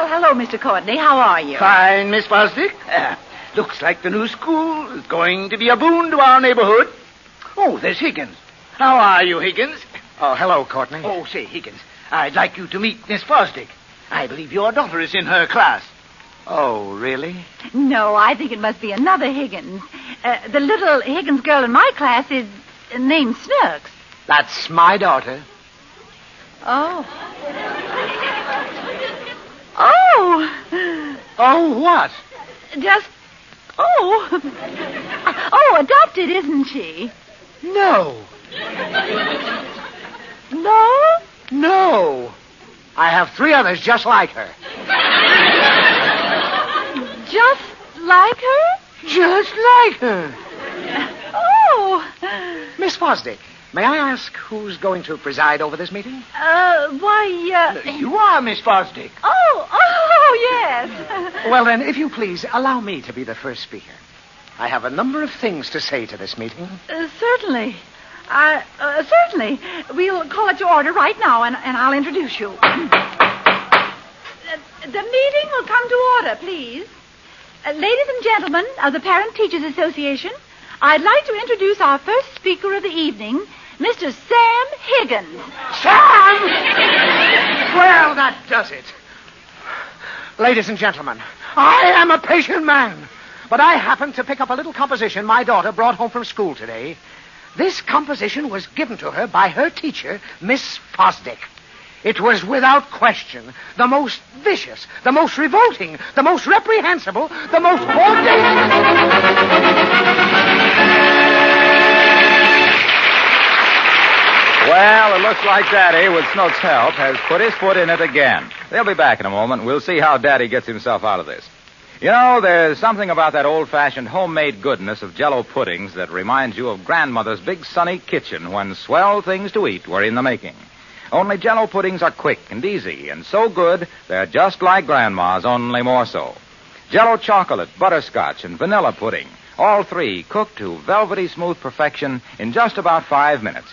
Well, hello, Mr. Courtney. How are you? Fine, Miss Fosdick. Looks like the new school is going to be a boon to our neighborhood. Oh, there's Higgins. How are you, Higgins? Oh, hello, Courtney. Oh, say, Higgins, I'd like you to meet Miss Fosdick. I believe your daughter is in her class. Oh, really? No, I think it must be another Higgins. The little Higgins girl in my class is named Snooks. That's my daughter. Oh. Oh. Oh, what? Just... Oh. Oh, adopted, isn't she? No. No? No. I have 3 others just like her. Just like her? Just like her. Oh. Miss Fosdick, may I ask who's going to preside over this meeting? You are Miss Fosdick. Oh, yes. Well, then, if you please, allow me to be the first speaker. I have a number of things to say to this meeting. Certainly. Certainly. We'll call it to order right now, and I'll introduce you. The meeting will come to order, please. Ladies and gentlemen of the Parent Teachers Association, I'd like to introduce our first speaker of the evening, Mr. Sam Higgins. Sam! Well, that does it. Ladies and gentlemen, I am a patient man, but I happened to pick up a little composition my daughter brought home from school today. This composition was given to her by her teacher, Miss Fosdick. It was without question the most vicious, the most revolting, the most reprehensible, the most audacious... Well, it looks like Daddy, with Snooks' help, has put his foot in it again. They'll be back in a moment. We'll see how Daddy gets himself out of this. You know, there's something about that old-fashioned homemade goodness of Jell-O puddings that reminds you of Grandmother's big sunny kitchen when swell things to eat were in the making. Only Jell-O puddings are quick and easy and so good they're just like Grandma's, only more so. Jell-O chocolate, butterscotch, and vanilla pudding, all 3 cooked to velvety smooth perfection in just about 5 minutes.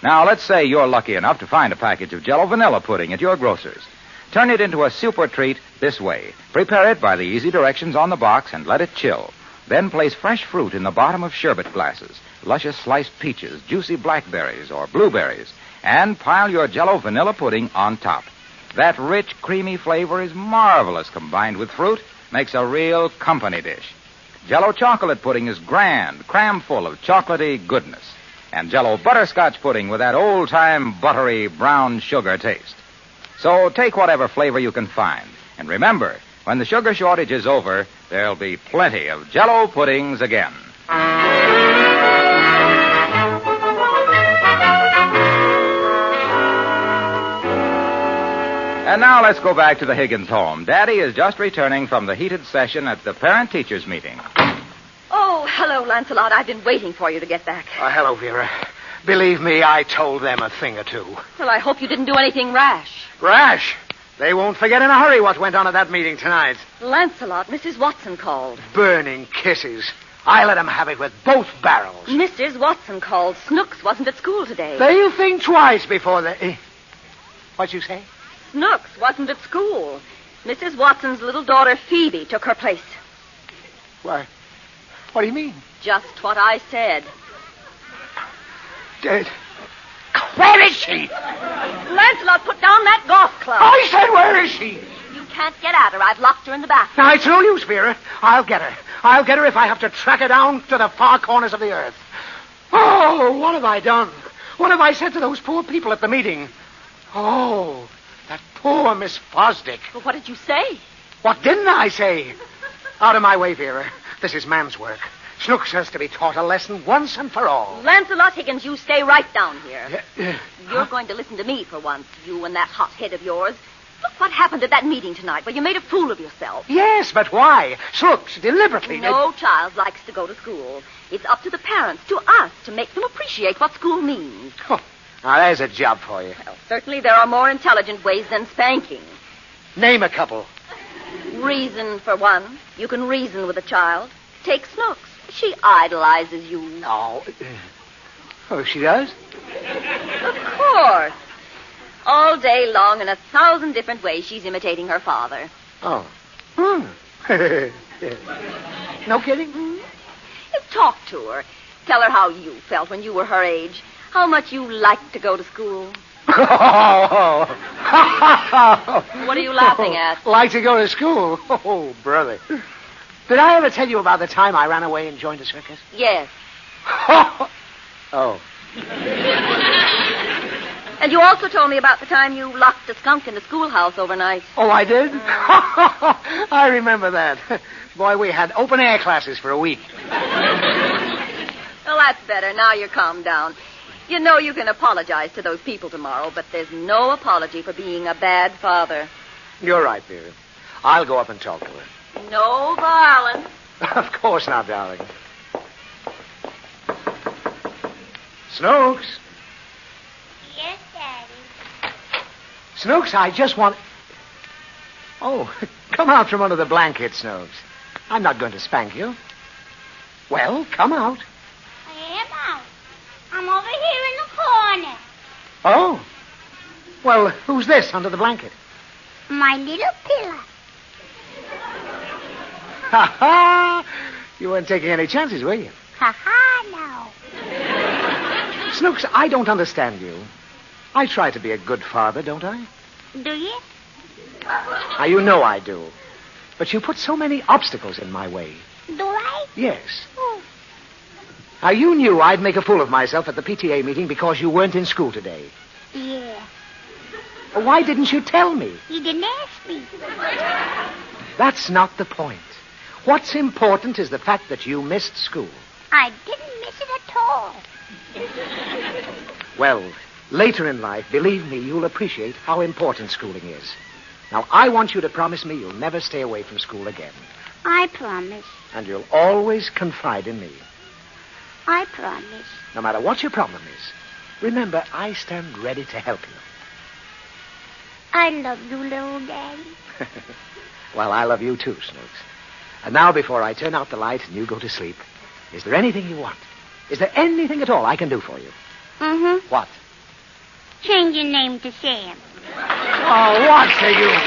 Now, let's say you're lucky enough to find a package of Jell-O vanilla pudding at your grocer's. Turn it into a super treat this way. Prepare it by the easy directions on the box and let it chill. Then place fresh fruit in the bottom of sherbet glasses, luscious sliced peaches, juicy blackberries, or blueberries, and pile your Jell-O vanilla pudding on top. That rich, creamy flavor is marvelous combined with fruit, makes a real company dish. Jell-O chocolate pudding is grand, cram full of chocolatey goodness. And Jell-O butterscotch pudding with that old-time buttery brown sugar taste. So take whatever flavor you can find. And remember, when the sugar shortage is over, there'll be plenty of Jell-O puddings again. And now let's go back to the Higgins home. Daddy is just returning from the heated session at the parent-teachers meeting. Oh, hello, Lancelot. I've been waiting for you to get back. Hello, Vera. Believe me, I told them a thing or two. Well, I hope you didn't do anything rash. Rash? They won't forget in a hurry what went on at that meeting tonight. Lancelot, Mrs. Watson called. Burning kisses. I let them have it with both barrels. Mrs. Watson called. Snooks wasn't at school today. They'll think twice before they... What'd you say? Snooks wasn't at school. Mrs. Watson's little daughter, Phoebe, took her place. What do you mean? Just what I said. Where is she? Lancelot, put down that golf club. I said, where is she? You can't get at her. I've locked her in the bathroom. Now, it's no use, Vera. I'll get her. I'll get her if I have to track her down to the far corners of the earth. Oh, what have I done? What have I said to those poor people at the meeting? Oh, that poor Miss Fosdick. Well, what did you say? What didn't I say? Out of my way, Vera. This is man's work. Snooks has to be taught a lesson once and for all. Lancelot Higgins, you stay right down here. You're You're going to listen to me for once, you and that hot head of yours. Look what happened at that meeting tonight where you made a fool of yourself. Yes, but why? Snooks deliberately... No child likes to go to school. It's up to the parents, to us, to make them appreciate what school means. Oh, now, there's a job for you. Well, certainly there are more intelligent ways than spanking. Name a couple. Reason, for one. You can reason with a child. Take Snooks. She idolizes you. No. Oh, she does? Of course. All day long, in 1,000 different ways, she's imitating her father. Oh. No kidding? Talk to her. Tell her how you felt when you were her age. How much you liked to go to school. What What are you laughing at? Like to go to school? Oh, brother. Did I ever tell you about the time I ran away and joined a circus? Yes. Oh. And you also told me about the time you locked a skunk in the schoolhouse overnight. Oh, I did? I remember that. Boy, we had open-air classes for a week. Well, that's better. Now you're calmed down. You know you can apologize to those people tomorrow, but there's no apology for being a bad father. You're right, Vera. I'll go up and talk to her. No violence. Of course not, darling. Snooks. Yes, Daddy. Snooks, I just want... Oh, come out from under the blanket, Snooks. I'm not going to spank you. Well, come out. I am out. I'm over here in the corner. Oh. Well, who's this under the blanket? My little pillow. Ha ha! You weren't taking any chances, were you? Ha ha, no. Snooks, I don't understand you. I try to be a good father, don't I? Do you? Now, you know I do. But you put so many obstacles in my way. Do I? Yes. Oh. Now, you knew I'd make a fool of myself at the PTA meeting because you weren't in school today. Yeah. Well, why didn't you tell me? You didn't ask me. That's not the point. What's important is the fact that you missed school. I didn't miss it at all. Well, later in life, believe me, you'll appreciate how important schooling is. Now, I want you to promise me you'll never stay away from school again. I promise. And you'll always confide in me. I promise. No matter what your problem is, remember, I stand ready to help you. I love you, little Daddy. Well, I love you too, Snooks. And now, before I turn out the light and you go to sleep, is there anything you want? Is there anything at all I can do for you? Mm-hmm. What? Change your name to Sam. Oh, what's the use?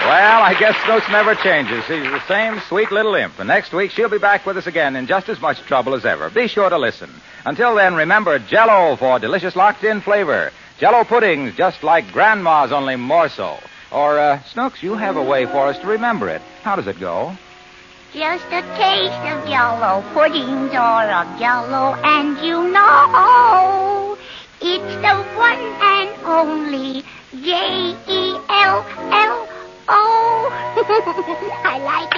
Well, I guess Snooks never changes. She's the same sweet little imp. And next week, she'll be back with us again in just as much trouble as ever. Be sure to listen. Until then, remember Jell-O for delicious locked-in flavor. Jell-O puddings, just like Grandma's, only more so. Or, Snooks, you have a way for us to remember it. How does it go? Just a taste of Jell-O puddings or of Jell-O, and you know it's the one and only Jell-O. I like